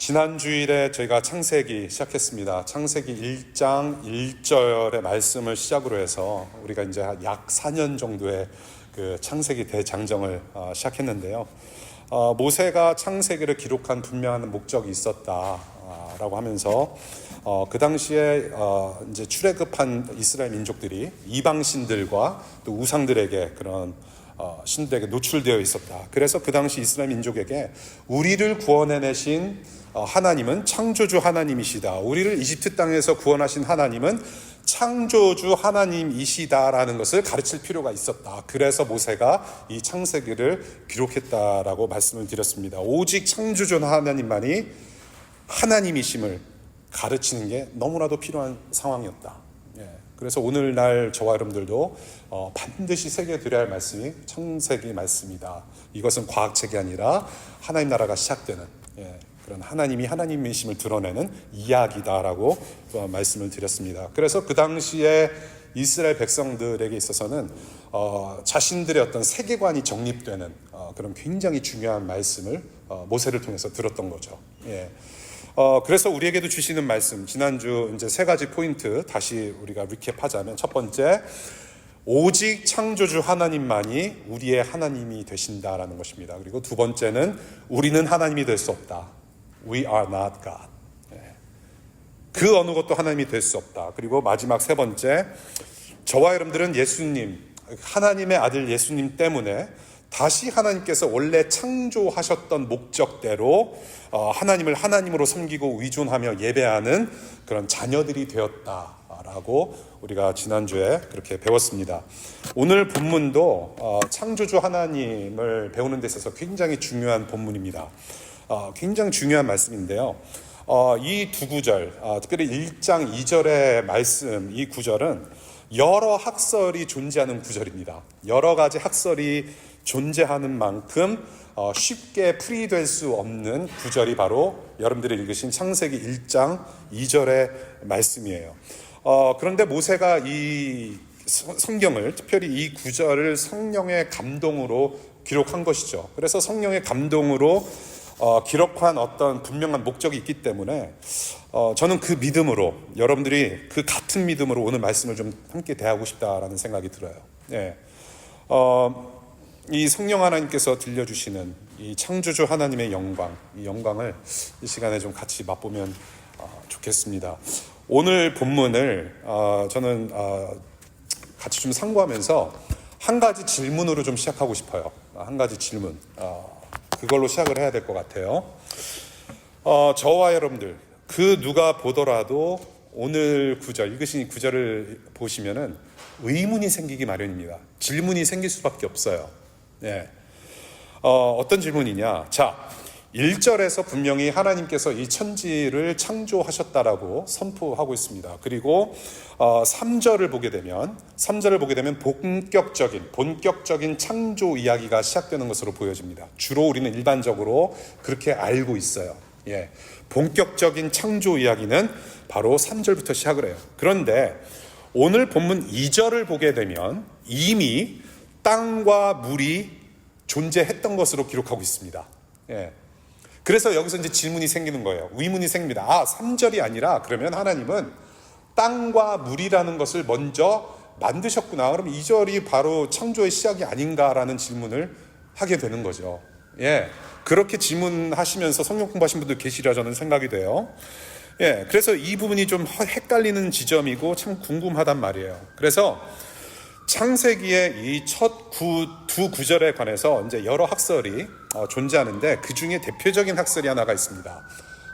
지난 주일에 저희가 창세기 시작했습니다. 창세기 1장 1절의 말씀을 시작으로 해서 우리가 이제 약 4년 정도의 그 창세기 대장정을 시작했는데요. 모세가 창세기를 기록한 분명한 목적이 있었다라고 하면서 그 당시에 이제 출애굽한 이스라엘 민족들이 이방신들과 또 우상들에게 그런 신들에게 노출되어 있었다. 그래서 그 당시 이스라엘 민족에게 우리를 구원해내신 하나님은 창조주 하나님이시다. 우리를 이집트 땅에서 구원하신 하나님은 창조주 하나님이시다라는 것을 가르칠 필요가 있었다. 그래서 모세가 이 창세기를 기록했다라고 말씀을 드렸습니다. 오직 창조주 하나님만이 하나님이심을 가르치는 게 너무나도 필요한 상황이었다. 그래서 오늘날 저와 여러분들도 반드시 새겨드려야 할 말씀이 창세기 말씀이다. 이것은 과학책이 아니라 하나님 나라가 시작되는 그런 하나님이 하나님이심을 드러내는 이야기다라고 말씀을 드렸습니다. 그래서 그 당시에 이스라엘 백성들에게 있어서는 자신들의 어떤 세계관이 정립되는 그런 굉장히 중요한 말씀을 모세를 통해서 들었던 거죠. 그래서 우리에게도 주시는 말씀, 지난주 이제 세 가지 포인트 다시 우리가 리캡하자면, 첫 번째, 오직 창조주 하나님만이 우리의 하나님이 되신다라는 것입니다. 그리고 두 번째는 우리는 하나님이 될 수 없다. We are not God. 그 어느 것도 하나님이 될 수 없다. 그리고 마지막 세 번째, 저와 여러분들은 예수님, 하나님의 아들 예수님 때문에 다시 하나님께서 원래 창조하셨던 목적대로 하나님을 하나님으로 섬기고 의존하며 예배하는 그런 자녀들이 되었다라고 우리가 지난주에 그렇게 배웠습니다. 오늘 본문도 창조주 하나님을 배우는 데 있어서 굉장히 중요한 본문입니다. 굉장히 중요한 말씀인데요. 이 두 구절, 특별히 1장 2절의 말씀, 이 구절은 여러 학설이 존재하는 구절입니다. 여러 가지 학설이 존재하는 만큼 쉽게 풀이될 수 없는 구절이 바로 여러분들이 읽으신 창세기 1장 2절의 말씀이에요. 그런데 모세가 이 성경을, 특별히 이 구절을 성령의 감동으로 기록한 것이죠. 그래서 성령의 감동으로 기록한 어떤 분명한 목적이 있기 때문에 저는 그 믿음으로, 여러분들이 그 같은 믿음으로 오늘 말씀을 좀 함께 대하고 싶다라는 생각이 들어요. 이 성령 하나님께서 들려주시는 이 창조주 하나님의 영광, 이 영광을 이 시간에 좀 같이 맛보면 좋겠습니다. 오늘 본문을 저는 같이 좀 상고하면서 한 가지 질문으로 좀 시작하고 싶어요. 한 가지 질문, 그걸로 시작을 해야 될 것 같아요. 저와 여러분들, 그 누가 보더라도 오늘 구절, 읽으신 이 구절을 보시면은 의문이 생기기 마련입니다. 질문이 생길 수밖에 없어요. 어떤 질문이냐? 자, 1절에서 분명히 하나님께서 이 천지를 창조하셨다라고 선포하고 있습니다. 그리고 3절을 보게 되면 본격적인 창조 이야기가 시작되는 것으로 보여집니다. 주로 우리는 일반적으로 그렇게 알고 있어요. 본격적인 창조 이야기는 바로 3절부터 시작을 해요. 그런데 오늘 본문 2절을 보게 되면 이미 땅과 물이 존재했던 것으로 기록하고 있습니다. 그래서 여기서 이제 질문이 생기는 거예요. 의문이 생깁니다. 3절이 아니라 그러면 하나님은 땅과 물이라는 것을 먼저 만드셨구나. 그럼 2절이 바로 창조의 시작이 아닌가라는 질문을 하게 되는 거죠. 그렇게 질문하시면서 성경 공부하신 분들 계시리라 저는 생각이 돼요. 그래서 이 부분이 좀 헷갈리는 지점이고 참 궁금하단 말이에요. 그래서 창세기의 이 첫 두 구절에 관해서 이제 여러 학설이 존재하는데 그 중에 대표적인 학설이 하나가 있습니다.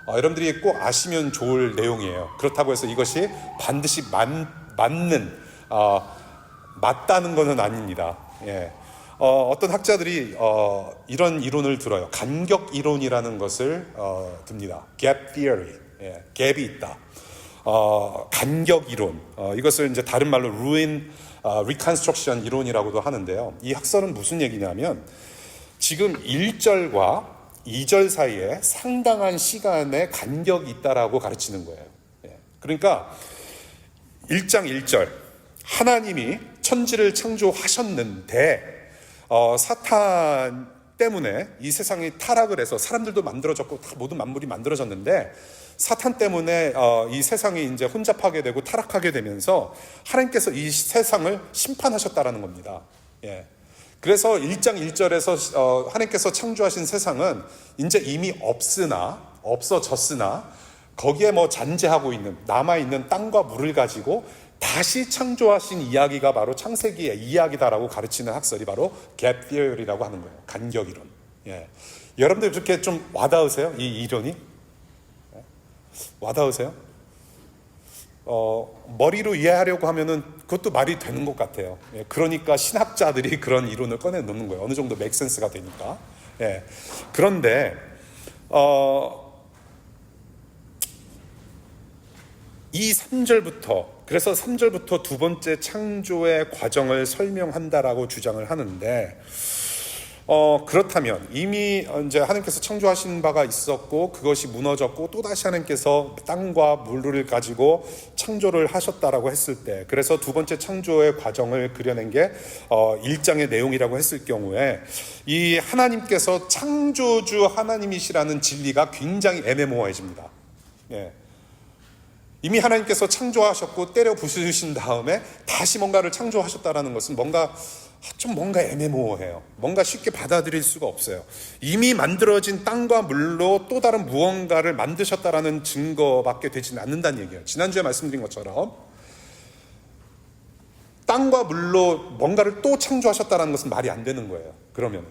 여러분들이 꼭 아시면 좋을 내용이에요. 그렇다고 해서 이것이 반드시 맞다는 것은 아닙니다. 어떤 학자들이 이런 이론을 들어요. 간격 이론이라는 것을 듭니다. gap theory, 갭이 있다. 간격 이론, 이것을 이제 다른 말로 reconstruction 이론이라고도 하는데요. 이 학설은 무슨 얘기냐면 지금 1절과 2절 사이에 상당한 시간의 간격이 있다라고 가르치는 거예요. 그러니까 1장 1절, 하나님이 천지를 창조하셨는데 사탄 때문에 이 세상이 타락을 해서 사람들도 만들어졌고 다 모든 만물이 만들어졌는데 사탄 때문에 이 세상이 이제 혼잡하게 되고 타락하게 되면서 하나님께서 이 세상을 심판하셨다라는 겁니다. 예. 그래서 1장 1절에서 하나님께서 창조하신 세상은 이제 이미 없어졌으나 거기에 뭐 잔재하고 있는 남아있는 땅과 물을 가지고 다시 창조하신 이야기가 바로 창세기의 이야기다라고 가르치는 학설이 바로 gap theory라고 하는 거예요. 간격이론. 예. 여러분들 그렇게 좀 와닿으세요? 이 이론이? 예? 와닿으세요? 머리로 이해하려고 하면은 그것도 말이 되는 것 같아요. 예. 그러니까 신학자들이 그런 이론을 꺼내놓는 거예요. 어느 정도 맥센스가 되니까. 예. 그런데 이 3절부터 그래서 3절부터 두 번째 창조의 과정을 설명한다라고 주장을 하는데 그렇다면 이미 이제 하나님께서 창조하신 바가 있었고 그것이 무너졌고 또다시 하나님께서 땅과 물을 가지고 창조를 하셨다라고 했을 때 그래서 두 번째 창조의 과정을 그려낸 게 1장의 내용이라고 했을 경우에 이 하나님께서 창조주 하나님이시라는 진리가 굉장히 애매모호해집니다. 예. 이미 하나님께서 창조하셨고 때려 부수신 다음에 다시 뭔가를 창조하셨다라는 것은 뭔가 애매모호해요. 뭔가 쉽게 받아들일 수가 없어요. 이미 만들어진 땅과 물로 또 다른 무언가를 만드셨다라는 증거밖에 되지는 않는다는 얘기예요. 지난주에 말씀드린 것처럼 땅과 물로 뭔가를 또 창조하셨다라는 것은 말이 안 되는 거예요. 그러면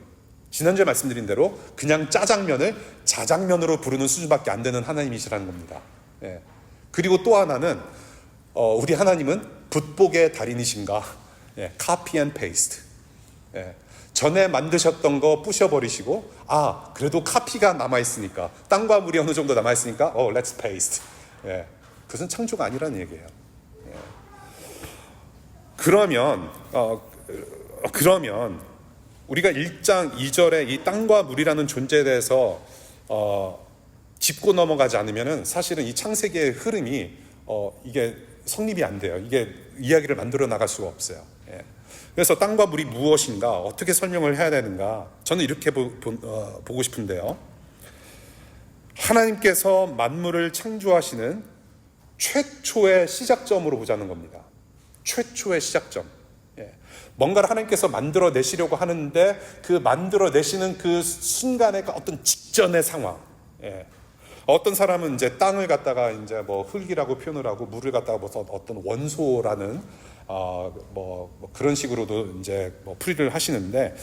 지난주에 말씀드린 대로 그냥 짜장면을 자장면으로 부르는 수준밖에 안 되는 하나님이시라는 겁니다. 예. 그리고 또 하나는 우리 하나님은 붓복의 달인이신가? 예, copy and paste. 예, 전에 만드셨던 거 부셔버리시고 그래도 카피가 남아있으니까 땅과 물이 어느 정도 남아있으니까 let's paste. 예, 그것은 창조가 아니라는 얘기예요. 예. 그러면 우리가 1장 2절에 이 땅과 물이라는 존재에 대해서 짚고 넘어가지 않으면은 사실은 이 창세기의 흐름이 이게 성립이 안 돼요. 이게 이야기를 만들어 나갈 수가 없어요. 예. 그래서 땅과 물이 무엇인가, 어떻게 설명을 해야 되는가? 저는 이렇게 보고 싶은데요. 하나님께서 만물을 창조하시는 최초의 시작점으로 보자는 겁니다. 최초의 시작점. 예. 뭔가를 하나님께서 만들어내시려고 하는데 그 만들어내시는 그 순간의 어떤 직전의 상황. 예. 어떤 사람은 이제 땅을 갖다가 이제 뭐 흙이라고 표현을 하고 물을 갖다가 뭐 어떤 원소라는 그런 식으로도 이제 풀이를 하시는데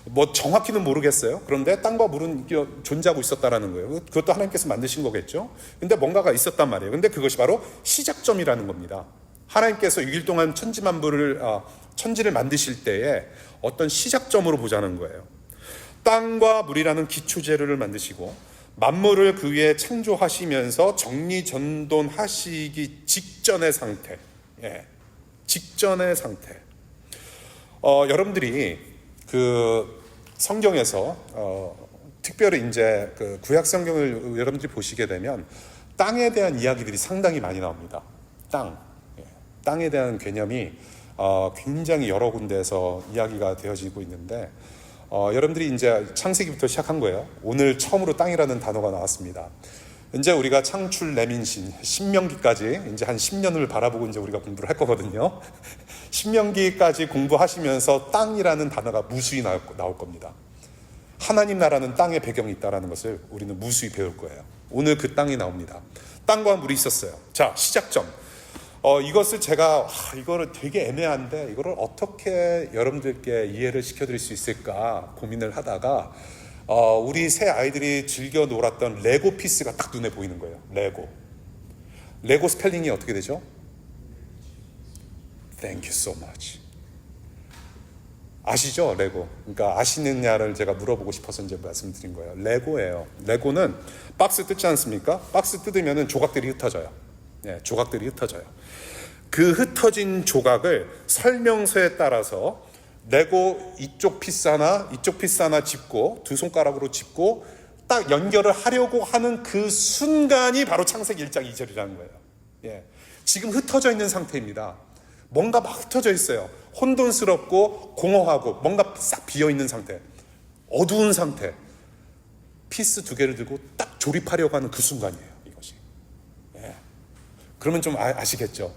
뭐 정확히는 모르겠어요. 그런데 땅과 물은 존재하고 있었다라는 거예요. 그것도 하나님께서 만드신 거겠죠. 근데 뭔가가 있었단 말이에요. 근데 그것이 바로 시작점이라는 겁니다. 하나님께서 6일 동안 천지를 만드실 때에 어떤 시작점으로 보자는 거예요. 땅과 물이라는 기초 재료를 만드시고 만물을 그 위에 창조하시면서 정리전돈하시기 직전의 상태. 예. 직전의 상태. 여러분들이 그 성경에서 특별히 이제 그 구약 성경을 여러분들이 보시게 되면 땅에 대한 이야기들이 상당히 많이 나옵니다. 땅. 예. 땅에 대한 개념이 굉장히 여러 군데에서 이야기가 되어지고 있는데 여러분들이 이제 창세기부터 시작한 거예요. 오늘 처음으로 땅이라는 단어가 나왔습니다. 이제 우리가 창출 내민신 신명기까지 이제 한 10년을 바라보고 이제 우리가 공부를 할 거거든요. 신명기까지 공부하시면서 땅이라는 단어가 무수히 나올 겁니다. 하나님 나라는 땅의 배경이 있다라는 것을 우리는 무수히 배울 거예요. 오늘 그 땅이 나옵니다. 땅과 물이 있었어요. 자, 시작점. 이것을 제가 이거를 되게 애매한데 이거를 어떻게 여러분들께 이해를 시켜드릴 수 있을까 고민을 하다가 우리 새 아이들이 즐겨 놀았던 레고 피스가 딱 눈에 보이는 거예요. 레고 스펠링이 어떻게 되죠? Thank you so much. 아시죠? 레고. 그러니까 아시느냐를 제가 물어보고 싶어서 이제 말씀드린 거예요. 레고예요. 레고는 박스 뜯지 않습니까? 박스 뜯으면 조각들이 흩어져요. 네, 조각들이 흩어져요. 그 흩어진 조각을 설명서에 따라서 레고 이쪽 피스 하나 짚고 두 손가락으로 짚고 딱 연결을 하려고 하는 그 순간이 바로 창세기 1장 2절이라는 거예요. 예. 지금 흩어져 있는 상태입니다. 뭔가 막 흩어져 있어요. 혼돈스럽고 공허하고 뭔가 싹 비어 있는 상태. 어두운 상태, 피스 두 개를 들고 딱 조립하려고 하는 그 순간이에요, 이것이. 예. 그러면 좀 아시겠죠?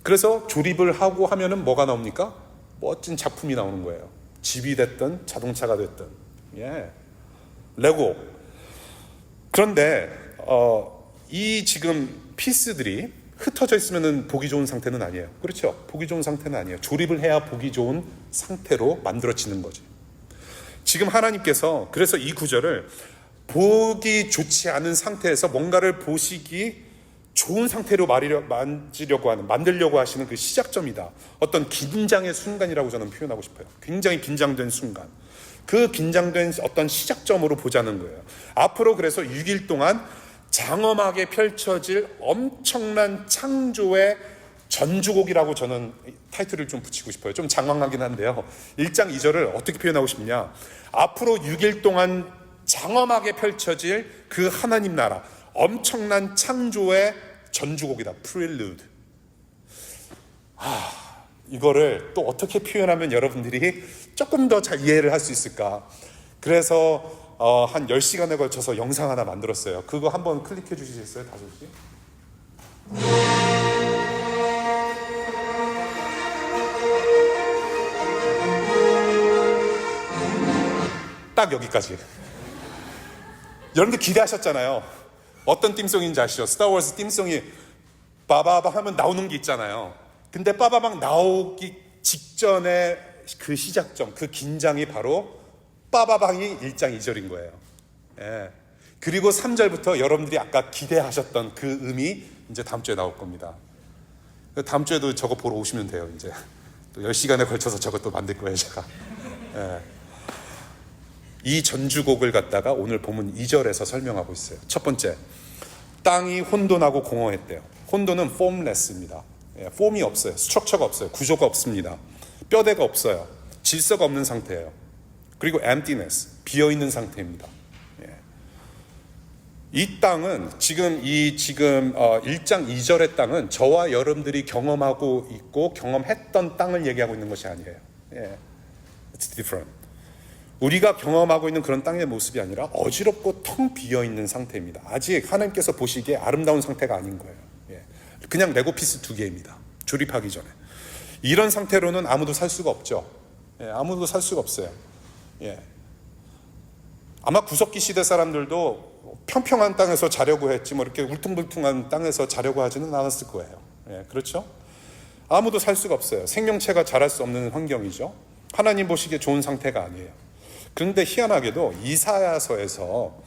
그래서 조립을 하고 하면은 뭐가 나옵니까? 멋진 작품이 나오는 거예요. 집이 됐든 자동차가 됐든. 예. 레고. 그런데 이 지금 피스들이 흩어져 있으면은 보기 좋은 상태는 아니에요. 그렇죠? 보기 좋은 상태는 아니에요. 조립을 해야 보기 좋은 상태로 만들어지는 거지. 지금 하나님께서 그래서 이 구절을 보기 좋지 않은 상태에서 뭔가를 보시기 좋은 상태로 만들려고 하시는 그 시작점이다. 어떤 긴장의 순간이라고 저는 표현하고 싶어요. 굉장히 긴장된 순간. 그 긴장된 어떤 시작점으로 보자는 거예요. 앞으로 그래서 6일 동안 장엄하게 펼쳐질 엄청난 창조의 전주곡이라고 저는 타이틀을 좀 붙이고 싶어요. 좀 장황하긴 한데요. 1장 2절을 어떻게 표현하고 싶냐. 앞으로 6일 동안 장엄하게 펼쳐질 그 하나님 나라, 엄청난 창조의 전주곡이다. 프릴루드. 이거를 또 어떻게 표현하면 여러분들이 조금 더 잘 이해를 할 수 있을까. 그래서 한 10시간에 걸쳐서 영상 하나 만들었어요. 그거 한번 클릭해 주시겠어요? 5시? 딱 여기까지. 여러분들 기대하셨잖아요. 어떤 띵송인지 아시죠? 스타워즈 띵송이 빠바바 하면 나오는 게 있잖아요. 근데 빠바방 나오기 직전에 그 시작점, 그 긴장이 바로 빠바방이 1장 2절인 거예요. 예. 그리고 3절부터 여러분들이 아까 기대하셨던 그 음이 이제 다음 주에 나올 겁니다. 다음 주에도 저거 보러 오시면 돼요. 이제 또 10시간에 걸쳐서 저것도 만들 거예요, 제가. 예. 이 전주곡을 갖다가 오늘 본문 2절에서 설명하고 있어요. 첫 번째, 땅이 혼돈하고 공허했대요. 혼돈은 formless입니다. 예, 폼이 없어요. 스트럭처가 없어요. 구조가 없습니다. 뼈대가 없어요. 질서가 없는 상태예요. 그리고 emptiness, 비어있는 상태입니다. 예. 이 땅은 지금 1장 2절의 땅은 저와 여러분들이 경험하고 있고 경험했던 땅을 얘기하고 있는 것이 아니에요. 예. It's different. 우리가 경험하고 있는 그런 땅의 모습이 아니라 어지럽고 텅 비어있는 상태입니다. 아직 하나님께서 보시기에 아름다운 상태가 아닌 거예요. 예. 그냥 레고 피스 2개입니다. 조립하기 전에. 이런 상태로는 아무도 살 수가 없죠. 예, 아무도 살 수가 없어요. 예. 아마 구석기 시대 사람들도 평평한 땅에서 자려고 했지 뭐 이렇게 울퉁불퉁한 땅에서 자려고 하지는 않았을 거예요. 예, 그렇죠? 아무도 살 수가 없어요. 생명체가 자랄 수 없는 환경이죠. 하나님 보시기에 좋은 상태가 아니에요. 그런데 희한하게도 이사야서에서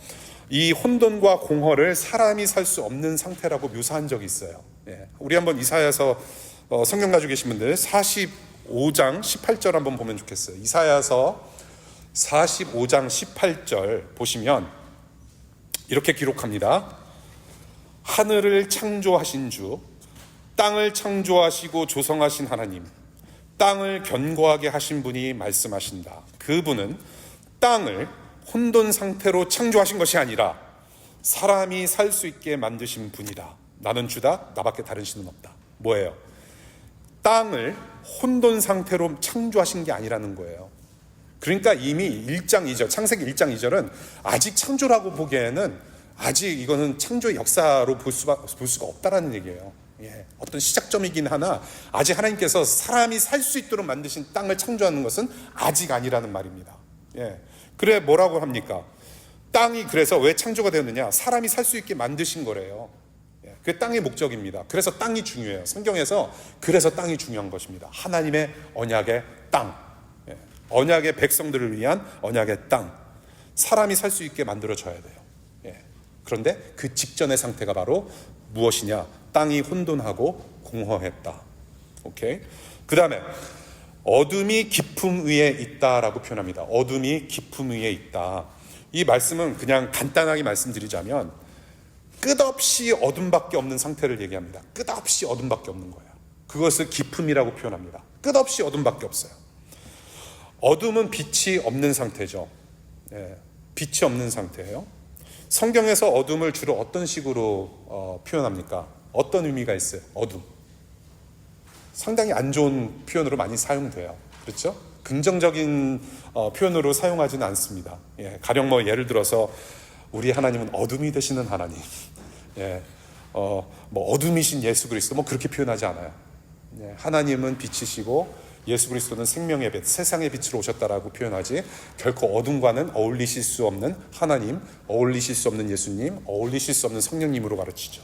이 혼돈과 공허를 사람이 살 수 없는 상태라고 묘사한 적이 있어요. 예. 우리 한번 이사야서 성경 가지고 계신 분들 45장 18절 한번 보면 좋겠어요. 이사야서 45장 18절 보시면 이렇게 기록합니다. 하늘을 창조하신 주, 땅을 창조하시고 조성하신 하나님, 땅을 견고하게 하신 분이 말씀하신다. 그분은 땅을 혼돈 상태로 창조하신 것이 아니라 사람이 살 수 있게 만드신 분이다. 나는 주다, 나밖에 다른 신은 없다. 뭐예요? 땅을 혼돈 상태로 창조하신 게 아니라는 거예요. 그러니까 이미 1장 2절, 창세기 1장 2절은 아직 창조라고 보기에는 아직 이거는 창조의 역사로 볼 수가 없다라는 얘기예요. 예, 어떤 시작점이긴 하나 아직 하나님께서 사람이 살 수 있도록 만드신 땅을 창조하는 것은 아직 아니라는 말입니다. 예, 그래 뭐라고 합니까? 땅이 그래서 왜 창조가 되었느냐? 사람이 살 수 있게 만드신 거래요. 예, 그게 땅의 목적입니다. 그래서 땅이 중요해요. 성경에서 그래서 땅이 중요한 것입니다. 하나님의 언약의 땅, 예, 언약의 백성들을 위한 언약의 땅, 사람이 살 수 있게 만들어져야 돼요. 예, 그런데 그 직전의 상태가 바로 무엇이냐? 땅이 혼돈하고 공허했다. 오케이. 그 다음에 어둠이 깊음 위에 있다라고 표현합니다. 어둠이 깊음 위에 있다. 이 말씀은 그냥 간단하게 말씀드리자면 끝없이 어둠밖에 없는 상태를 얘기합니다. 끝없이 어둠밖에 없는 거예요. 그것을 깊음이라고 표현합니다. 끝없이 어둠밖에 없어요. 어둠은 빛이 없는 상태죠. 예, 빛이 없는 상태예요. 성경에서 어둠을 주로 어떤 식으로 표현합니까? 어떤 의미가 있어요? 어둠. 상당히 안 좋은 표현으로 많이 사용돼요. 그렇죠? 긍정적인 표현으로 사용하지는 않습니다. 예, 가령 뭐 예를 들어서 우리 하나님은 어둠이 되시는 하나님, 예, 뭐 어둠이신 예수 그리스도 뭐 그렇게 표현하지 않아요. 예, 하나님은 빛이시고 예수 그리스도는 생명의 빛, 세상의 빛으로 오셨다라고 표현하지 결코 어둠과는 어울리실 수 없는 하나님, 어울리실 수 없는 예수님, 어울리실 수 없는 성령님으로 가르치죠.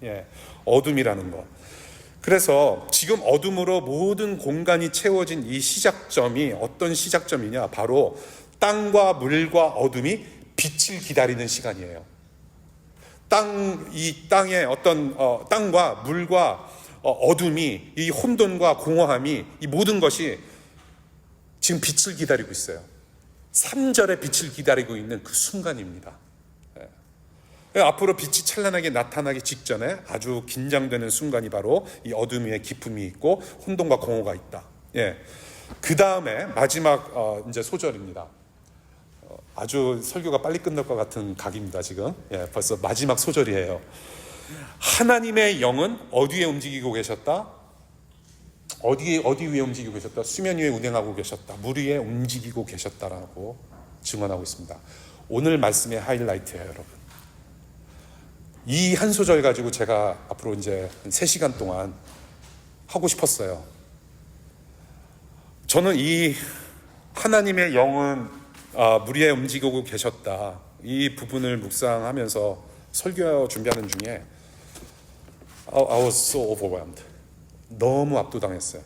예, 어둠이라는 것. 그래서 지금 어둠으로 모든 공간이 채워진 이 시작점이 어떤 시작점이냐? 바로 땅과 물과 어둠이 빛을 기다리는 시간이에요. 이 땅의 어떤 땅과 물과 어둠이, 이 혼돈과 공허함이, 이 모든 것이 지금 빛을 기다리고 있어요. 3절의 빛을 기다리고 있는 그 순간입니다. 앞으로 빛이 찬란하게 나타나기 직전에 아주 긴장되는 순간이 바로 이 어둠 위에 기쁨이 있고 혼돈과 공허가 있다. 예. 그 다음에 마지막 이제 소절입니다. 아주 설교가 빨리 끝날 것 같은 각입니다. 지금 벌써 마지막 소절이에요. 하나님의 영은 어디에 움직이고 계셨다? 어디 위에 움직이고 계셨다? 수면 위에 운행하고 계셨다. 물 위에 움직이고 계셨다라고 증언하고 있습니다. 오늘 말씀의 하이라이트예요, 여러분. 이 한 소절 가지고 제가 앞으로 이제 3시간 동안 하고 싶었어요. 저는 이 하나님의 영은 물 위에 움직이고 계셨다, 이 부분을 묵상하면서 설교 준비하는 중에 I was so overwhelmed. 너무 압도당했어요.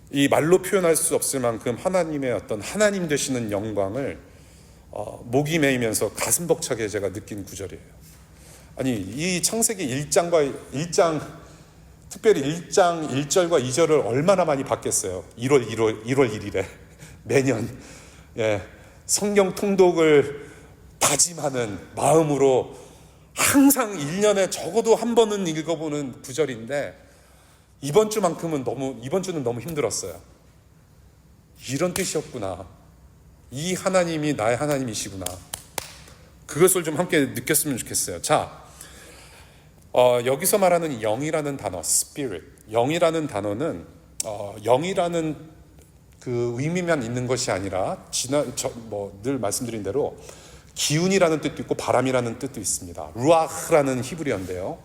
이 말로 표현할 수 없을 만큼 하나님의 어떤 하나님 되시는 영광을 목이 메이면서 가슴 벅차게 제가 느낀 구절이에요. 아니, 이 창세기 1장, 특별히 1장 1절과 2절을 얼마나 많이 받겠어요. 1월 1일에 매년 성경 통독을 다짐하는 마음으로 항상 1년에 적어도 한 번은 읽어보는 구절인데 이번 주는 너무 힘들었어요. 이런 뜻이었구나. 이 하나님이 나의 하나님이시구나. 그것을 좀 함께 느꼈으면 좋겠어요. 자, 여기서 말하는 영이라는 단어, spirit. 영이라는 단어는 영이라는 그 의미만 있는 것이 아니라 늘 말씀드린 대로 기운이라는 뜻도 있고 바람이라는 뜻도 있습니다. 루아흐라는 히브리어인데요.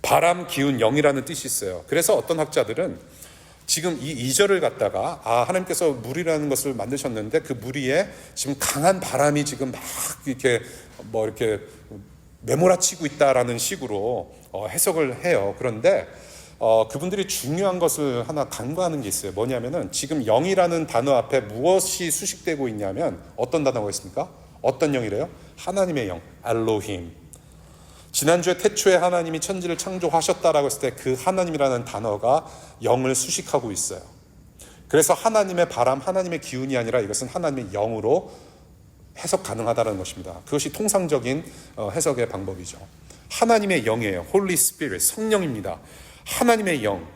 바람, 기운, 영이라는 뜻이 있어요. 그래서 어떤 학자들은 지금 이 2절을 갖다가 하나님께서 물이라는 것을 만드셨는데 그 물 위에 지금 강한 바람이 지금 막 이렇게 메몰아치고 있다라는 식으로 해석을 해요. 그런데 그분들이 중요한 것을 하나 간과하는 게 있어요. 뭐냐면은 지금 영이라는 단어 앞에 무엇이 수식되고 있냐면 어떤 단어가 있습니까? 어떤 영이래요? 하나님의 영, 엘로힘. 지난주에 태초에 하나님이 천지를 창조하셨다라고 했을 때 그 하나님이라는 단어가 영을 수식하고 있어요. 그래서 하나님의 바람, 하나님의 기운이 아니라 이것은 하나님의 영으로 해석 가능하다는 것입니다. 그것이 통상적인 해석의 방법이죠. 하나님의 영이에요. Holy Spirit, 성령입니다. 하나님의 영.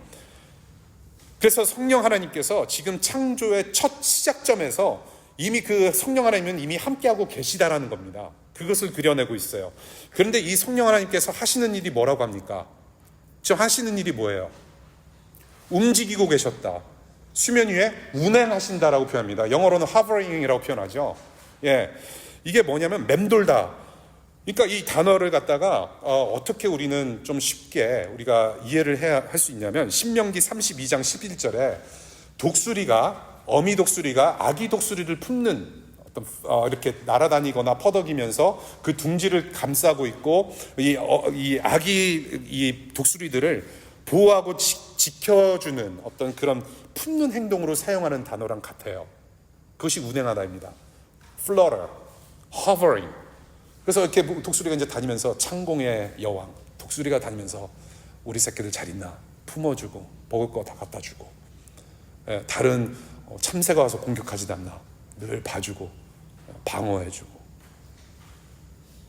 그래서 성령 하나님께서 지금 창조의 첫 시작점에서 이미 그 성령 하나님은 이미 함께하고 계시다라는 겁니다. 그것을 그려내고 있어요. 그런데 이 성령 하나님께서 하시는 일이 뭐라고 합니까? 지금 하시는 일이 뭐예요? 움직이고 계셨다. 수면 위에 운행하신다라고 표현합니다. 영어로는 hovering이라고 표현하죠. 이게 뭐냐면 맴돌다. 그러니까 이 단어를 갖다가 어떻게 우리는 좀 쉽게 우리가 이해를 할 수 있냐면 신명기 32장 11절에 어미 독수리가 아기 독수리를 품는 이렇게 날아다니거나 퍼덕이면서 그 둥지를 감싸고 있고 이 독수리들을 보호하고 지켜주는 어떤 그런 품는 행동으로 사용하는 단어랑 같아요. 그것이 운행하다입니다. Flutter, hovering. 그래서 이렇게 독수리가 이제 다니면서 창공의 여왕, 독수리가 다니면서 우리 새끼들 잘 있나 품어주고 먹을 거 다 갖다 주고, 다른 참새가 와서 공격하지 않나 늘 봐주고 방어해주고,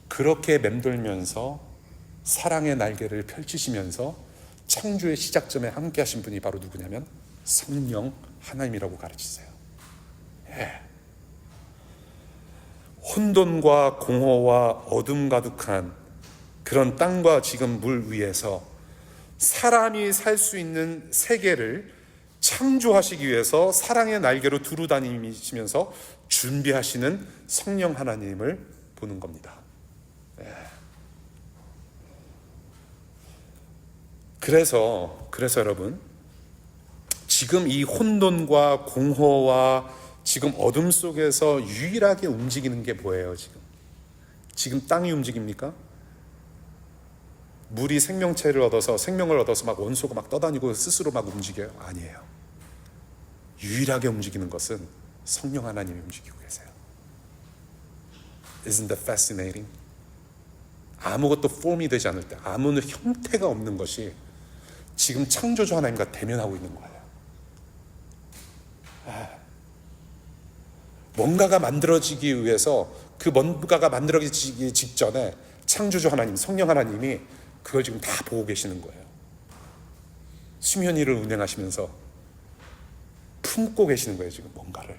그렇게 맴돌면서 사랑의 날개를 펼치시면서 창조의 시작점에 함께 하신 분이 바로 누구냐면 성령 하나님이라고 가르치세요. 혼돈과 공허와 어둠 가득한 그런 땅과 지금 물 위에서 사람이 살 수 있는 세계를 창조하시기 위해서 사랑의 날개로 두루 다니시면서 준비하시는 성령 하나님을 보는 겁니다. 그래서 여러분, 지금 이 혼돈과 공허와 지금 어둠 속에서 유일하게 움직이는 게 뭐예요? 지금 땅이 움직입니까? 물이 생명체를 얻어서 생명을 얻어서 막 원소가 막 떠다니고 스스로 막 움직여요? 아니에요. 유일하게 움직이는 것은 성령 하나님이 움직이고 계세요. Isn't that fascinating? 아무것도 폼이 되지 않을 때, 아무 형태가 없는 것이 지금 창조주 하나님과 대면하고 있는 거예요. 뭔가가 만들어지기 위해서 그 뭔가가 만들어지기 직전에 창조주 하나님, 성령 하나님이 그걸 지금 다 보고 계시는 거예요. 수면위를 운행하시면서 품고 계시는 거예요, 지금 뭔가를.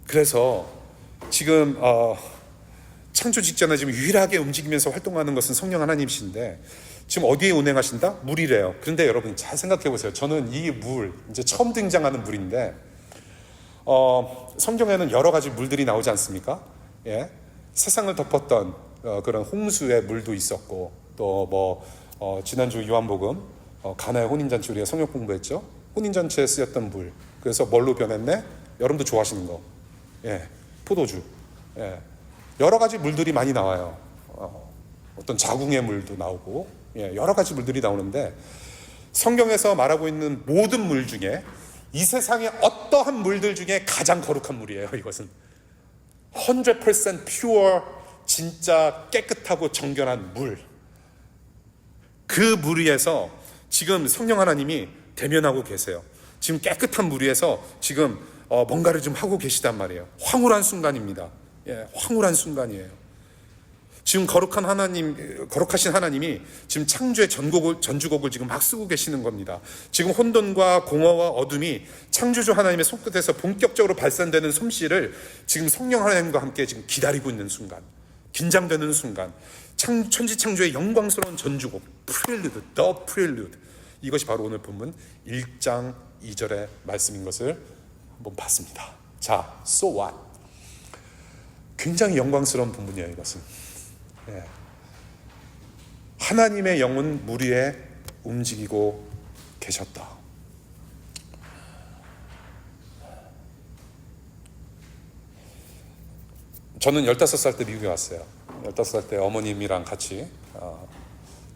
그래서 지금 창조 직전에 지금 유일하게 움직이면서 활동하는 것은 성령 하나님이신데, 지금 어디에 운행하신다? 물이래요. 그런데 여러분 잘 생각해 보세요. 저는 이 물, 이제 처음 등장하는 물인데, 성경에는 여러 가지 물들이 나오지 않습니까? 예? 세상을 덮었던 그런 홍수의 물도 있었고, 또 지난주 요한복음 가나의 혼인잔치 우리가 성경 공부했죠. 혼인잔치에 쓰였던 물. 그래서 뭘로 변했네? 여러분도 좋아하시는 거. 예, 포도주. 예, 여러 가지 물들이 많이 나와요. 어떤 자궁의 물도 나오고, 예, 여러 가지 물들이 나오는데, 성경에서 말하고 있는 모든 물 중에 이 세상의 어떠한 물들 중에 가장 거룩한 물이에요. 이것은 100% pure, 진짜 깨끗하고 정결한 물. 그 물 위에서 지금 성령 하나님이 대면하고 계세요. 지금 깨끗한 물 위에서 지금 뭔가를 좀 하고 계시단 말이에요. 황홀한 순간입니다. 예, 황홀한 순간이에요. 지금 거룩하신 하나님이 지금 창조의 전주곡을 지금 막 쓰고 계시는 겁니다. 지금 혼돈과 공허와 어둠이 창조주 하나님의 손끝에서 본격적으로 발산되는 솜씨를 지금 성령 하나님과 함께 지금 기다리고 있는 순간, 긴장되는 순간, 천지창조의 영광스러운 전주곡, 프렐루드, 더 프렐루드, 이것이 바로 오늘 본문 1장 2절의 말씀인 것을 한번 봤습니다. 자, so what? 굉장히 영광스러운 본문이에요, 이것은. 예. 하나님의 영은 물 위에 움직이고 계셨다. 저는 15살 때 미국에 왔어요. 15살 때 어머님이랑 같이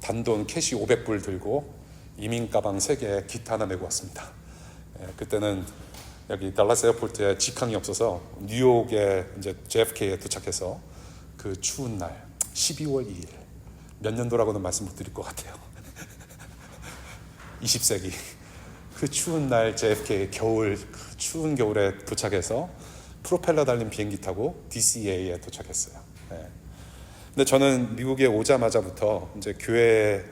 단돈 캐시 500불 들고 이민 가방 3개에 기타 하나 메고 왔습니다. 예, 그때는 여기 달라스 에어포트에 직항이 없어서 뉴욕에 이제 JFK에 도착해서 그 추운 날 12월 2일, 몇 년도라고는 말씀 못 드릴 것 같아요. 20세기 그 추운 날 JFK 겨울, 그 추운 겨울에 도착해서 프로펠러 달린 비행기 타고 DCA에 도착했어요. 네. 근데 저는 미국에 오자마자부터 이제 교회에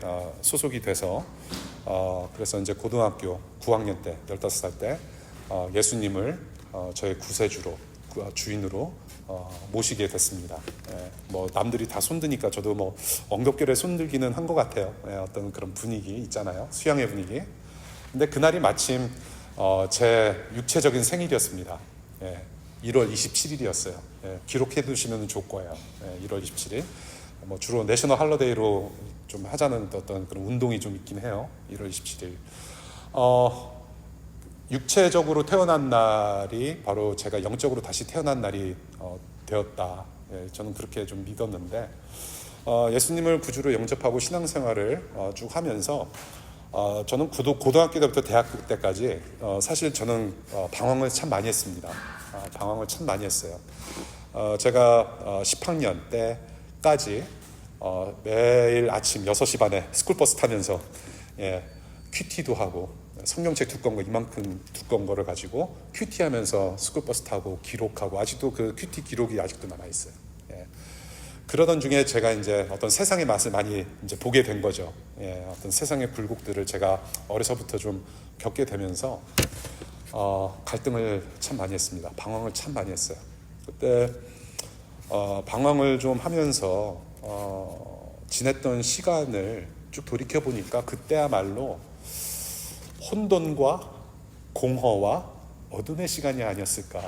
소속이 돼서 그래서 이제 고등학교 9학년 때 15살 때 예수님을 저의 구세주로, 주인으로 모시게 됐습니다. 예, 남들이 다 손드니까 저도 엉겁결에 손들기는 한 것 같아요. 예, 어떤 그런 분위기 있잖아요. 수양의 분위기. 근데 그날이 마침 제 육체적인 생일이었습니다. 예, 1월 27일이었어요. 예, 기록해 두시면 좋을 거예요. 예, 1월 27일. 주로 내셔널 할러데이로 좀 하자는 어떤 그런 운동이 좀 있긴 해요. 1월 27일. 육체적으로 태어난 날이 바로 제가 영적으로 다시 태어난 날이 되었다. 예, 저는 그렇게 좀 믿었는데, 예수님을 구주로 영접하고 신앙생활을 쭉 하면서 저는 고등학교 때부터 대학교 때까지 사실 저는 방황을 참 많이 했습니다. 방황을 참 많이 했어요. 제가 10학년 때까지 매일 아침 6시 반에 스쿨버스 타면서 큐티도 하고, 성경책 두꺼운 거 이만큼 두꺼운 거를 가지고 큐티하면서 스쿨버스 타고 기록하고, 아직도 그 큐티 기록이 아직도 남아 있어요. 예. 그러던 중에 제가 이제 어떤 세상의 맛을 많이 이제 보게 된 거죠. 예. 어떤 세상의 굴곡들을 제가 어려서부터 좀 겪게 되면서 갈등을 참 많이 했습니다. 방황을 참 많이 했어요. 그때 방황을 좀 하면서 지냈던 시간을 쭉 돌이켜 보니까 그때야말로 혼돈과 공허와 어둠의 시간이 아니었을까,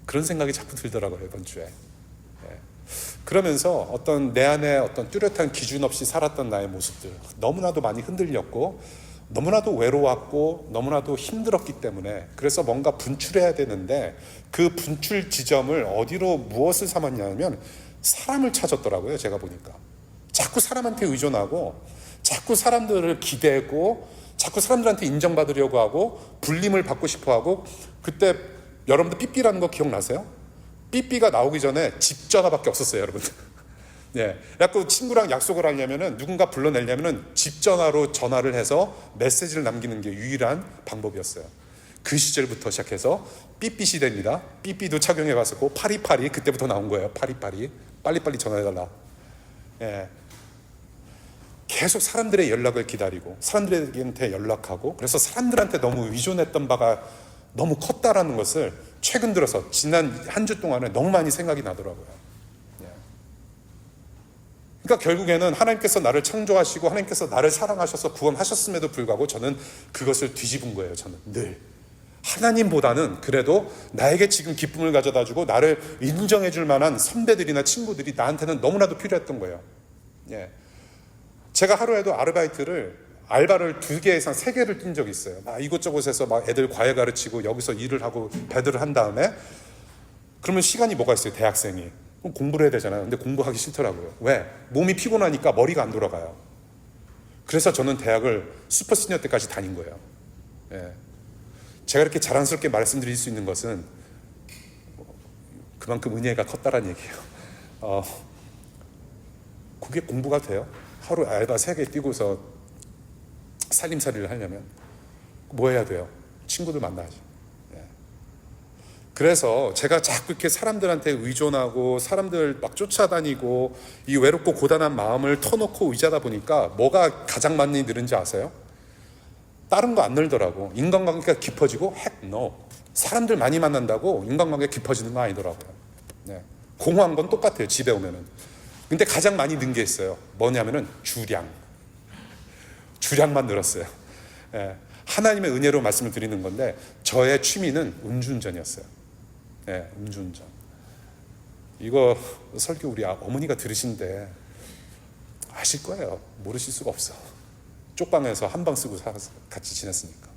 그런 생각이 자꾸 들더라고요, 이번 주에. 그러면서 어떤 내 안에 어떤 뚜렷한 기준 없이 살았던 나의 모습들, 너무나도 많이 흔들렸고 너무나도 외로웠고 너무나도 힘들었기 때문에, 그래서 뭔가 분출해야 되는데 그 분출 지점을 어디로, 무엇을 삼았냐면 사람을 찾았더라고요. 제가 보니까 자꾸 사람한테 의존하고 자꾸 사람들을 기대고 자꾸 사람들한테 인정받으려고 하고 불림을 받고 싶어 하고. 그때 여러분들 삐삐라는 거 기억나세요? 삐삐가 나오기 전에 집 전화밖에 없었어요, 여러분들. 예, 그래서 친구랑 약속을 하려면은, 누군가 불러내려면은 집 전화로 전화를 해서 메시지를 남기는 게 유일한 방법이었어요. 그 시절부터 시작해서 삐삐 시대입니다. 삐삐도 착용해 봤었고, 파리파리 그때부터 나온 거예요. 파리파리, 빨리빨리 전화해달라. 예, 계속 사람들의 연락을 기다리고 사람들한테 연락하고, 그래서 사람들한테 너무 의존했던 바가 너무 컸다라는 것을 최근 들어서 지난 한 주 동안에 너무 많이 생각이 나더라고요. 그러니까 결국에는 하나님께서 나를 창조하시고 하나님께서 나를 사랑하셔서 구원하셨음에도 불구하고 저는 그것을 뒤집은 거예요. 저는 늘 하나님보다는 그래도 나에게 지금 기쁨을 가져다 주고 나를 인정해 줄 만한 선배들이나 친구들이 나한테는 너무나도 필요했던 거예요. 예. 제가 하루에도 알바를 2개 이상 3개를 뛴 적이 있어요. 이곳저곳에서 막 애들 과외 가르치고 여기서 일을 하고 배들을 한 다음에, 그러면 시간이 뭐가 있어요, 대학생이. 그럼 공부를 해야 되잖아요. 근데 공부하기 싫더라고요. 왜? 몸이 피곤하니까 머리가 안 돌아가요. 그래서 저는 대학을 슈퍼시니어 때까지 다닌 거예요. 예. 제가 이렇게 자랑스럽게 말씀드릴 수 있는 것은 그만큼 은혜가 컸다라는 얘기예요. 그게 공부가 돼요? 하루 알바 3개 뛰고서 살림살이를 하려면 뭐 해야 돼요? 친구들 만나야지. 그래서 제가 자꾸 이렇게 사람들한테 의존하고 사람들 막 쫓아다니고 이 외롭고 고단한 마음을 터놓고 의지하다 보니까 뭐가 가장 많이 늘은지 아세요? 다른 거 안 늘더라고. 인간관계가 깊어지고 no. 사람들 많이 만난다고 인간관계 깊어지는 거 아니더라고요. 네. 공허한 건 똑같아요, 집에 오면은. 근데 가장 많이 는 게 있어요. 뭐냐면은 주량만 늘었어요. 예. 하나님의 은혜로 말씀을 드리는 건데, 저의 취미는 음주운전이었어요. 네, 음주운전. 이거 설교 우리 어머니가 들으신데 아실 거예요. 모르실 수가 없어. 쪽방에서 한 방 쓰고 같이 지냈으니까.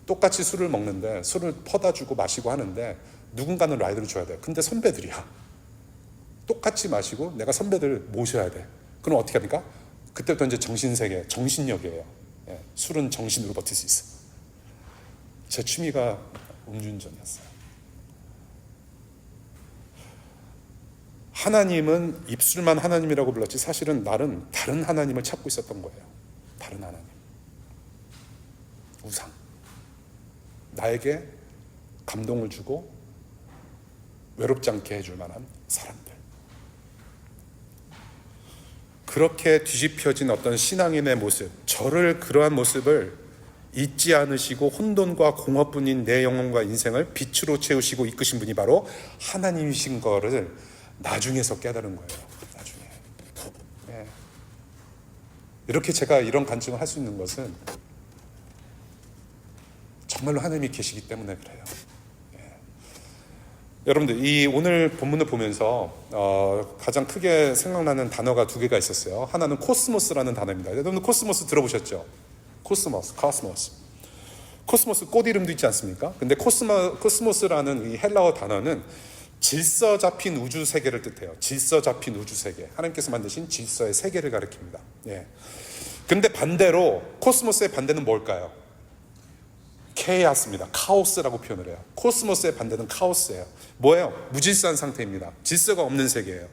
똑같이 술을 먹는데 술을 퍼다 주고 마시고 하는데 누군가는 라이드를 줘야 돼요. 근데 선배들이야. 똑같이 마시고 내가 선배들 모셔야 돼. 그럼 어떻게 합니까? 그때부터 이제 정신세계, 정신력이에요. 술은 정신으로 버틸 수 있어. 제 취미가 음주운전이었어요. 하나님은 입술만 하나님이라고 불렀지 사실은 나는 다른 하나님을 찾고 있었던 거예요. 다른 하나님. 우상. 나에게 감동을 주고 외롭지 않게 해줄 만한 사람들. 그렇게 뒤집혀진 어떤 신앙인의 모습, 저를 그러한 모습을 잊지 않으시고 혼돈과 공허뿐인 내 영혼과 인생을 빛으로 채우시고 이끄신 분이 바로 하나님이신 거를 나중에서 깨달은 거예요. 나중에. 네. 이렇게 제가 이런 간증을 할 수 있는 것은 정말로 하나님이 계시기 때문에 그래요. 여러분들, 이 오늘 본문을 보면서 가장 크게 생각나는 단어가 2개가 있었어요. 하나는 코스모스라는 단어입니다. 여러분 코스모스 들어보셨죠? 코스모스. 코스모스 꽃 이름도 있지 않습니까? 근데 코스모스라는 이 헬라어 단어는 질서 잡힌 우주 세계를 뜻해요. 질서 잡힌 우주 세계. 하나님께서 만드신 질서의 세계를 가리킵니다. 예. 근데 반대로 코스모스의 반대는 뭘까요? 케이아스입니다. 카오스라고 표현을 해요. 코스모스의 반대는 카오스예요. 뭐예요? 무질서한 상태입니다. 질서가 없는 세계예요.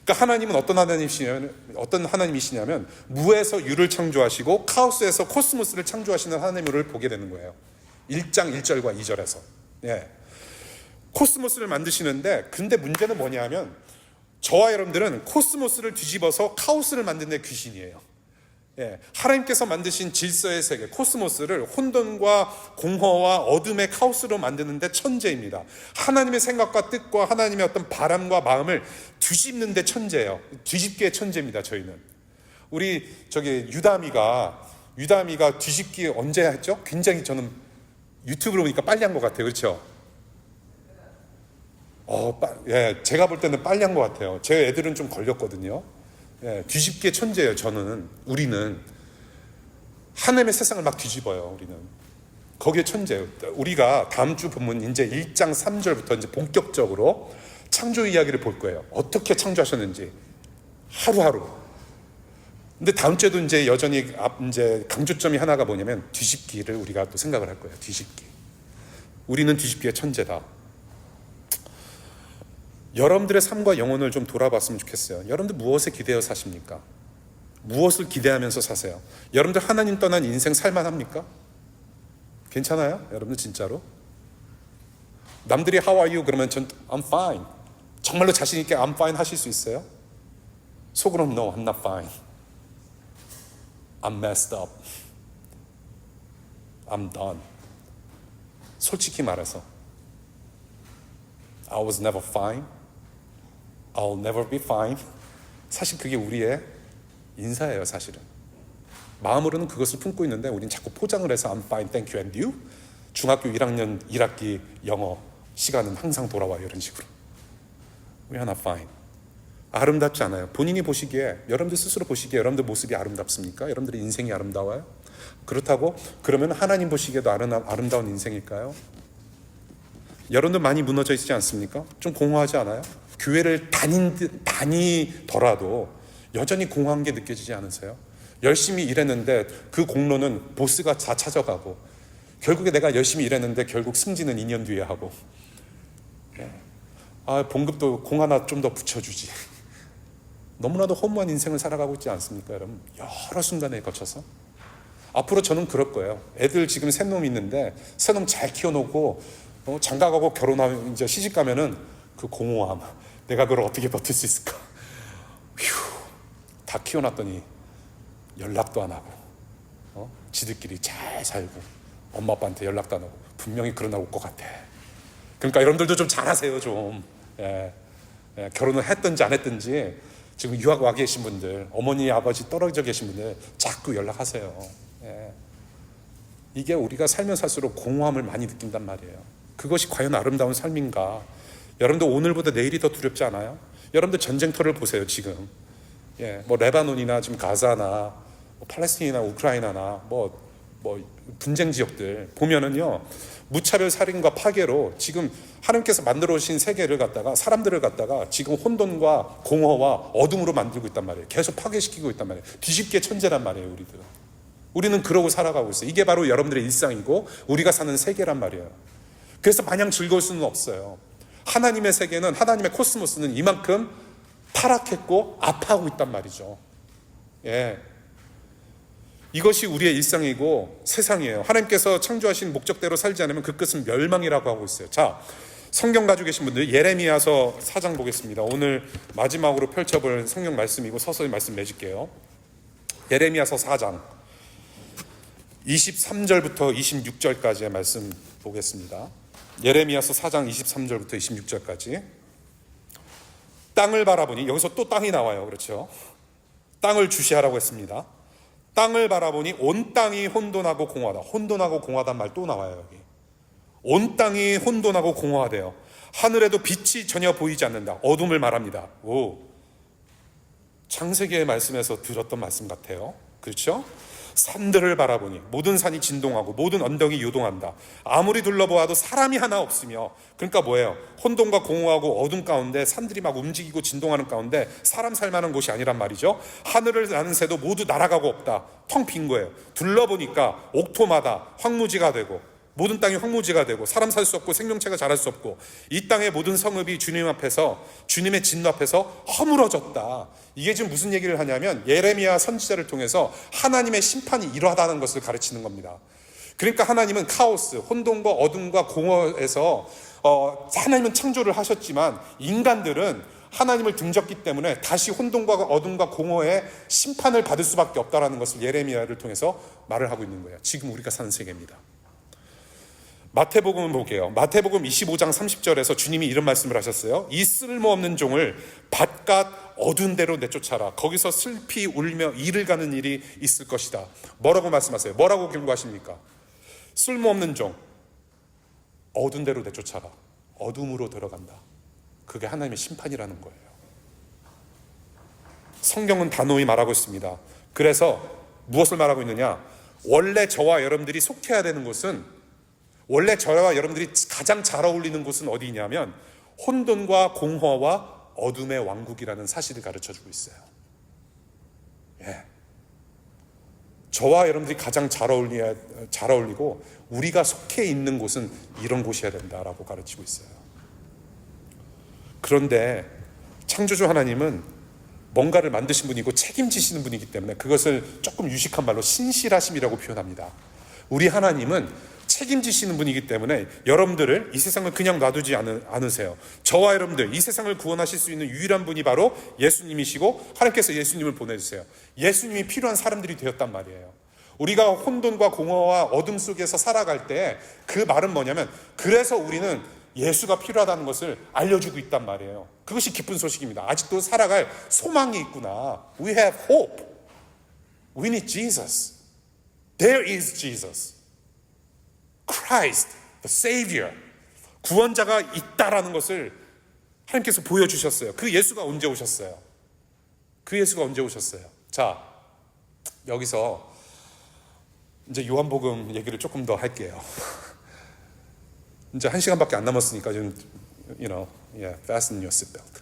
그러니까 하나님은 어떤 하나님이시냐면 무에서 유를 창조하시고 카오스에서 코스모스를 창조하시는 하나님을 보게 되는 거예요. 1장 1절과 2절에서. 예. 코스모스를 만드시는데, 근데 문제는 뭐냐면 저와 여러분들은 코스모스를 뒤집어서 카오스를 만드는 데 귀신이에요. 예, 하나님께서 만드신 질서의 세계, 코스모스를 혼돈과 공허와 어둠의 카오스로 만드는데 천재입니다. 하나님의 생각과 뜻과 하나님의 어떤 바람과 마음을 뒤집는데 천재예요. 뒤집기의 천재입니다. 저희는. 우리 유다미가 유다미가 뒤집기 언제 했죠? 굉장히 저는 유튜브로 보니까 빨리 한 것 같아요. 그렇죠? 예, 제가 볼 때는 빨리 한 것 같아요. 제 애들은 좀 걸렸거든요. 예, 뒤집기의 천재예요. 우리는 하나님의 세상을 막 뒤집어요. 우리는 거기에 천재예요. 우리가 다음 주 보면 이제 1장 3절부터 이제 본격적으로 창조 이야기를 볼 거예요. 어떻게 창조하셨는지 하루하루. 근데 다음 주에도 이제 여전히 이제 강조점이 하나가 뭐냐면 뒤집기를 우리가 또 생각을 할 거예요. 뒤집기. 우리는 뒤집기의 천재다. 여러분들의 삶과 영혼을 좀 돌아봤으면 좋겠어요. 여러분들 무엇에 기대어 사십니까? 무엇을 기대하면서 사세요? 여러분들 하나님 떠난 인생 살만합니까? 괜찮아요? 여러분들 진짜로? 남들이 How are you? 그러면 전 I'm fine. 정말로 자신 있게 I'm fine 하실 수 있어요? 속으로는 No, I'm not fine. I'm messed up. I'm done. 솔직히 말해서 I was never fine. I'll never be fine. 사실 그게 우리의 인사예요. 사실은 마음으로는 그것을 품고 있는데 우리는 자꾸 포장을 해서 I'm fine, thank you, and you? 중학교 1학년 1학기 영어 시간은 항상 돌아와요. 이런 식으로 We are not fine. 아름답지 않아요. 본인이 보시기에, 여러분들 스스로 보시기에 여러분들 모습이 아름답습니까? 여러분들의 인생이 아름다워요? 그렇다고 그러면 하나님 보시기에도 아름다운 인생일까요? 여러분들 많이 무너져 있지 않습니까? 좀 공허하지 않아요? 교회를 다니더라도 여전히 공허한 게 느껴지지 않으세요? 열심히 일했는데 그 공로는 보스가 다 찾아가고, 결국에 내가 열심히 일했는데 결국 승진은 2년 뒤에 하고, 봉급도 공 하나 좀 더 붙여주지. 너무나도 허무한 인생을 살아가고 있지 않습니까, 여러분? 여러 순간에 거쳐서. 앞으로 저는 그럴 거예요. 애들 지금 새 놈 있는데 새 놈 잘 키워놓고 장가가고 결혼하면 이제 시집 가면은 그 공허함, 내가 그걸 어떻게 버틸 수 있을까? 다 키워놨더니 연락도 안 하고, 지들끼리 잘 살고 엄마 아빠한테 연락도 안 하고, 분명히 그러나 올 것 같아. 그러니까 여러분들도 좀 잘하세요. 좀 결혼을 했든지 안 했든지 지금 유학 와 계신 분들, 어머니 아버지 떨어져 계신 분들 자꾸 연락하세요. 이게 우리가 살면 살수록 공허함을 많이 느낀단 말이에요. 그것이 과연 아름다운 삶인가? 여러분들 오늘보다 내일이 더 두렵지 않아요? 여러분들 전쟁터를 보세요. 지금 뭐 레바논이나 지금 가자나 뭐 팔레스틴이나 우크라이나나 뭐 분쟁 지역들 보면은요, 무차별 살인과 파괴로 지금 하나님께서 만들어 오신 세계를 갖다가, 사람들을 갖다가 지금 혼돈과 공허와 어둠으로 만들고 있단 말이에요. 계속 파괴시키고 있단 말이에요. 뒤집기의 천재란 말이에요. 우리는 그러고 살아가고 있어요. 이게 바로 여러분들의 일상이고 우리가 사는 세계란 말이에요. 그래서 마냥 즐거울 수는 없어요. 하나님의 세계는, 하나님의 코스모스는 이만큼 타락했고 아파하고 있단 말이죠. 이것이 우리의 일상이고 세상이에요. 하나님께서 창조하신 목적대로 살지 않으면 그 끝은 멸망이라고 하고 있어요. 자, 성경 가지고 계신 분들 예레미야서 4장 보겠습니다. 오늘 마지막으로 펼쳐볼 성경 말씀이고 서서히 말씀 맺을게요. 예레미야서 4장 23절부터 26절까지의 말씀 보겠습니다. 예레미야서 4장 23절부터 26절까지. 땅을 바라보니, 여기서 또 땅이 나와요. 그렇죠? 땅을 주시하라고 했습니다. 땅을 바라보니 온 땅이 혼돈하고 공허하다. 혼돈하고 공허하단 말 또 나와요. 여기 온 땅이 혼돈하고 공허하대요. 하늘에도 빛이 전혀 보이지 않는다. 어둠을 말합니다. 창세기의 말씀에서 들었던 말씀 같아요. 그렇죠? 산들을 바라보니 모든 산이 진동하고 모든 언덕이 요동한다. 아무리 둘러보아도 사람이 하나 없으며, 그러니까 뭐예요? 혼돈과 공허하고 어둠 가운데 산들이 막 움직이고 진동하는 가운데 사람 살만한 곳이 아니란 말이죠. 하늘을 나는 새도 모두 날아가고 없다. 텅 빈 거예요. 둘러보니까 옥토마다 황무지가 되고, 모든 땅이 황무지가 되고 사람 살 수 없고 생명체가 자랄 수 없고, 이 땅의 모든 성읍이 주님 앞에서, 주님의 진노 앞에서 허물어졌다. 이게 지금 무슨 얘기를 하냐면 예레미야 선지자를 통해서 하나님의 심판이 이러하다는 것을 가르치는 겁니다. 그러니까 하나님은 카오스, 혼돈과 어둠과 공허에서 하나님은 창조를 하셨지만 인간들은 하나님을 등졌기 때문에 다시 혼돈과 어둠과 공허의 심판을 받을 수밖에 없다는 것을 예레미야를 통해서 말을 하고 있는 거예요. 지금 우리가 사는 세계입니다. 마태복음을 볼게요. 마태복음 25장 30절에서 주님이 이런 말씀을 하셨어요. 이 쓸모없는 종을 바깥 어두운 데로 내쫓아라. 거기서 슬피 울며 이를 가는 일이 있을 것이다. 뭐라고 말씀하세요? 뭐라고 경고하십니까? 쓸모없는 종, 어두운 데로 내쫓아라. 어둠으로 들어간다. 그게 하나님의 심판이라는 거예요. 성경은 단호히 말하고 있습니다. 그래서 무엇을 말하고 있느냐? 원래 저와 여러분들이 속해야 되는 곳은, 원래 저와 여러분들이 가장 잘 어울리는 곳은 어디냐면 혼돈과 공허와 어둠의 왕국이라는 사실을 가르쳐주고 있어요. 예. 저와 여러분들이 가장 잘 어울리고 우리가 속해 있는 곳은 이런 곳이어야 된다라고 가르치고 있어요. 그런데 창조주 하나님은 뭔가를 만드신 분이고 책임지시는 분이기 때문에 그것을 조금 유식한 말로 신실하심이라고 표현합니다. 우리 하나님은 책임지시는 분이기 때문에 여러분들을 이 세상을 그냥 놔두지 않으세요. 저와 여러분들, 이 세상을 구원하실 수 있는 유일한 분이 바로 예수님이시고 하나님께서 예수님을 보내주세요. 예수님이 필요한 사람들이 되었단 말이에요. 우리가 혼돈과 공허와 어둠 속에서 살아갈 때 그 말은 뭐냐면, 그래서 우리는 예수가 필요하다는 것을 알려주고 있단 말이에요. 그것이 기쁜 소식입니다. 아직도 살아갈 소망이 있구나. We have hope. We need Jesus. There is Jesus. Christ, the Savior. 구원자가 있다라는 것을 하나님께서 보여주셨어요. 그 예수가 언제 오셨어요? 그 예수가 언제 오셨어요? 자, 여기서 이제 요한복음 얘기를 조금 더 할게요. 이제 1시간밖에 안 남았으니까 좀, fasten your seatbelt.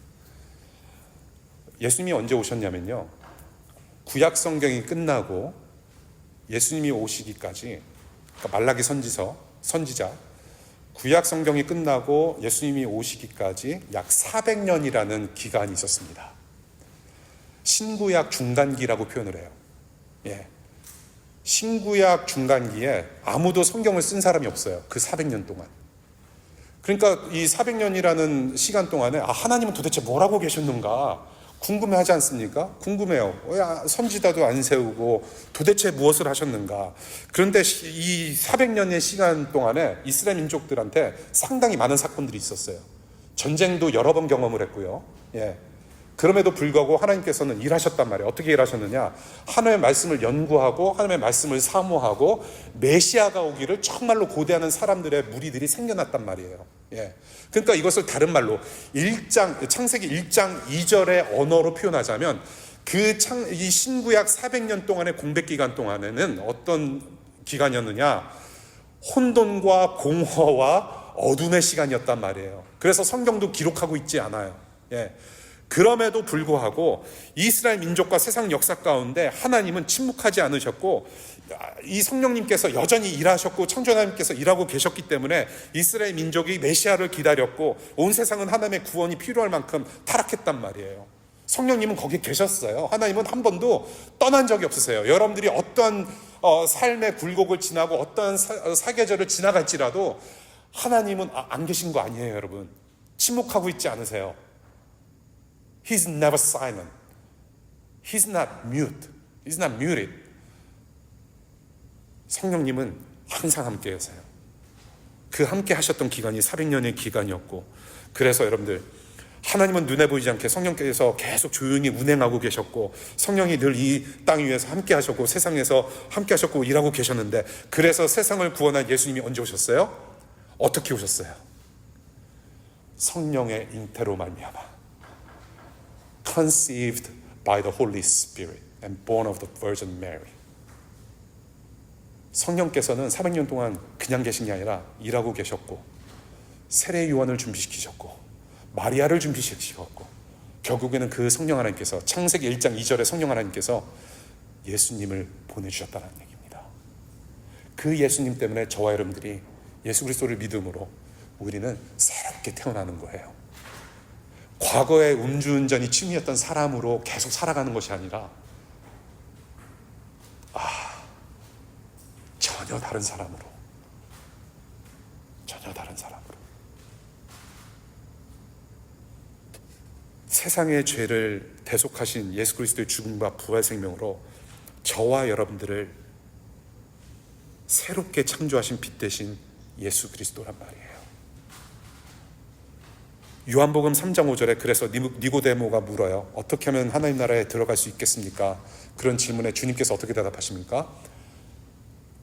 예수님이 언제 오셨냐면요, 구약 성경이 끝나고 예수님이 오시기까지, 그러니까 말라기 선지자, 구약 성경이 끝나고 예수님이 오시기까지 약 400년이라는 기간이 있었습니다. 신구약 중간기라고 표현을 해요. 예. 신구약 중간기에 아무도 성경을 쓴 사람이 없어요. 그 400년 동안. 그러니까 이 400년이라는 시간 동안에 하나님은 도대체 뭘 하고 계셨는가 궁금해하지 않습니까? 궁금해요. 왜 선지자도 안 세우고 도대체 무엇을 하셨는가? 그런데 이 400년의 시간 동안에 이스라엘 민족들한테 상당히 많은 사건들이 있었어요. 전쟁도 여러 번 경험을 했고요. 예. 그럼에도 불구하고 하나님께서는 일하셨단 말이에요. 어떻게 일하셨느냐? 하나님의 말씀을 연구하고 하나님의 말씀을 사모하고 메시아가 오기를 정말로 고대하는 사람들의 무리들이 생겨났단 말이에요. 예. 그러니까 이것을 다른 말로 창세기 1장 2절의 언어로 표현하자면 이 신구약 400년 동안의 공백 기간 동안에는 어떤 기간이었느냐? 혼돈과 공허와 어둠의 시간이었단 말이에요. 그래서 성경도 기록하고 있지 않아요. 예. 그럼에도 불구하고 이스라엘 민족과 세상 역사 가운데 하나님은 침묵하지 않으셨고, 이 성령님께서 여전히 일하셨고 창조 하나님께서 일하고 계셨기 때문에 이스라엘 민족이 메시아를 기다렸고, 온 세상은 하나님의 구원이 필요할 만큼 타락했단 말이에요. 성령님은 거기 계셨어요. 하나님은 한 번도 떠난 적이 없으세요. 여러분들이 어떠한 삶의 굴곡을 지나고 어떠한 사계절을 지나갈지라도 하나님은 안 계신 거 아니에요. 여러분, 침묵하고 있지 않으세요. He's never silent. He's not mute. He's not muted. 성령님은 항상 함께 계세요. 그 함께 하셨던 기간이 400년의 기간이었고, 그래서 여러분들, 하나님은 눈에 보이지 않게 성령께서 계속 조용히 운행하고 계셨고, 성령이 늘 이 땅 위에서 함께 하셨고 세상에서 함께 하셨고 일하고 계셨는데, 그래서 세상을 구원한 예수님이 언제 오셨어요? 어떻게 오셨어요? 성령의 잉태로 말미암아, conceived by the Holy Spirit and born of the Virgin Mary. 성령께서는 400년 동안 그냥 계신 게 아니라 일하고 계셨고, 세례 요한을 준비시키셨고, 마리아를 준비시키셨고, 결국에는 그 성령 하나님께서, 창세기 1장 2절에 성령 하나님께서 예수님을 보내주셨다는 얘기입니다. 그 예수님 때문에 저와 여러분들이 예수 그리스도를 믿음으로 우리는 새롭게 태어나는 거예요. 과거의 음주운전이 취미였던 사람으로 계속 살아가는 것이 아니라 전혀 다른 사람으로, 세상의 죄를 대속하신 예수 그리스도의 죽음과 부활 생명으로 저와 여러분들을 새롭게 창조하신 빛 대신 예수 그리스도란 말이에요. 요한복음 3장 5절에 그래서 니고데모가 물어요. 어떻게 하면 하나님 나라에 들어갈 수 있겠습니까? 그런 질문에 주님께서 어떻게 대답하십니까?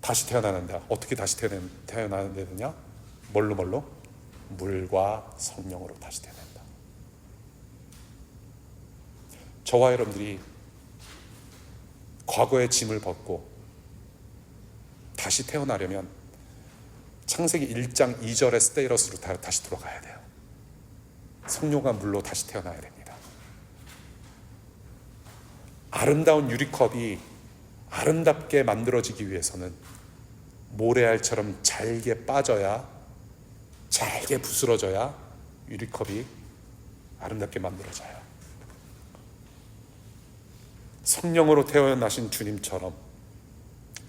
다시 태어나야 한다. 어떻게 다시 태어나야 되느냐? 뭘로? 물과 성령으로 다시 태어난다. 저와 여러분들이 과거의 짐을 벗고 다시 태어나려면 창세기 1장 2절의 스테이러스로 다시 돌아가야 돼요. 성령과 물로 다시 태어나야 됩니다. 아름다운 유리컵이 아름답게 만들어지기 위해서는 모래알처럼 잘게 빠져야, 잘게 부스러져야 유리컵이 아름답게 만들어져요. 성령으로 태어나신 주님처럼,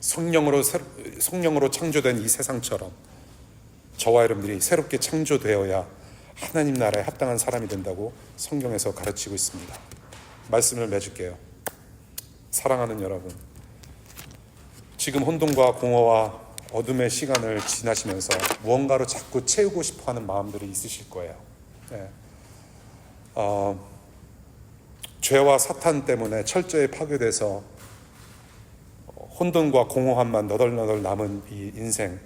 성령으로 창조된 이 세상처럼 저와 여러분들이 새롭게 창조되어야 하나님 나라에 합당한 사람이 된다고 성경에서 가르치고 있습니다. 말씀을 맺을게요. 사랑하는 여러분, 지금 혼돈과 공허와 어둠의 시간을 지나시면서 무언가로 자꾸 채우고 싶어하는 마음들이 있으실 거예요. 네. 죄와 사탄 때문에 철저히 파괴돼서 혼돈과 공허함만 너덜너덜 남은 이 인생,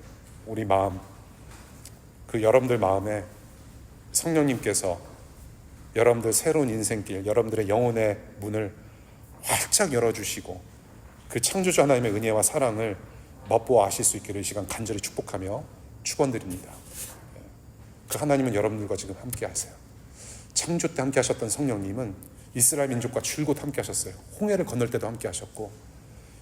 우리 마음, 그 여러분들 마음에 성령님께서 여러분들 새로운 인생길, 여러분들의 영혼의 문을 활짝 열어주시고 그 창조주 하나님의 은혜와 사랑을 맛보아 아실 수 있기를 이 시간 간절히 축복하며 축원드립니다. 그 하나님은 여러분들과 지금 함께 하세요. 창조 때 함께 하셨던 성령님은 이스라엘 민족과 출곧 함께 하셨어요. 홍해를 건널 때도 함께 하셨고,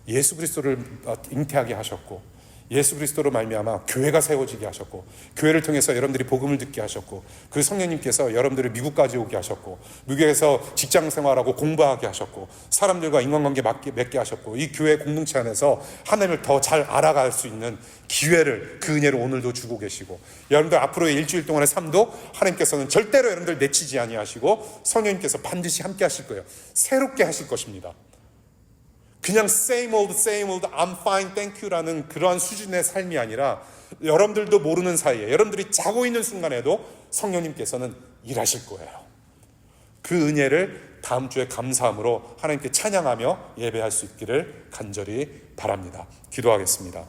예수 그리스도를 잉태하게 하셨고, 예수 그리스도로 말미암아 교회가 세워지게 하셨고, 교회를 통해서 여러분들이 복음을 듣게 하셨고, 그 성령님께서 여러분들을 미국까지 오게 하셨고, 미국에서 직장 생활하고 공부하게 하셨고, 사람들과 인간관계 맺게 하셨고, 이 교회 공동체 안에서 하나님을 더 잘 알아갈 수 있는 기회를, 그 은혜를 오늘도 주고 계시고, 여러분들 앞으로의 일주일 동안의 삶도 하나님께서는 절대로 여러분들 내치지 아니하시고 성령님께서 반드시 함께 하실 거예요. 새롭게 하실 것입니다. 그냥 same old, I'm fine, thank you라는 그러한 수준의 삶이 아니라 여러분들도 모르는 사이에, 여러분들이 자고 있는 순간에도 성령님께서는 일하실 거예요. 그 은혜를 다음 주에 감사함으로 하나님께 찬양하며 예배할 수 있기를 간절히 바랍니다. 기도하겠습니다.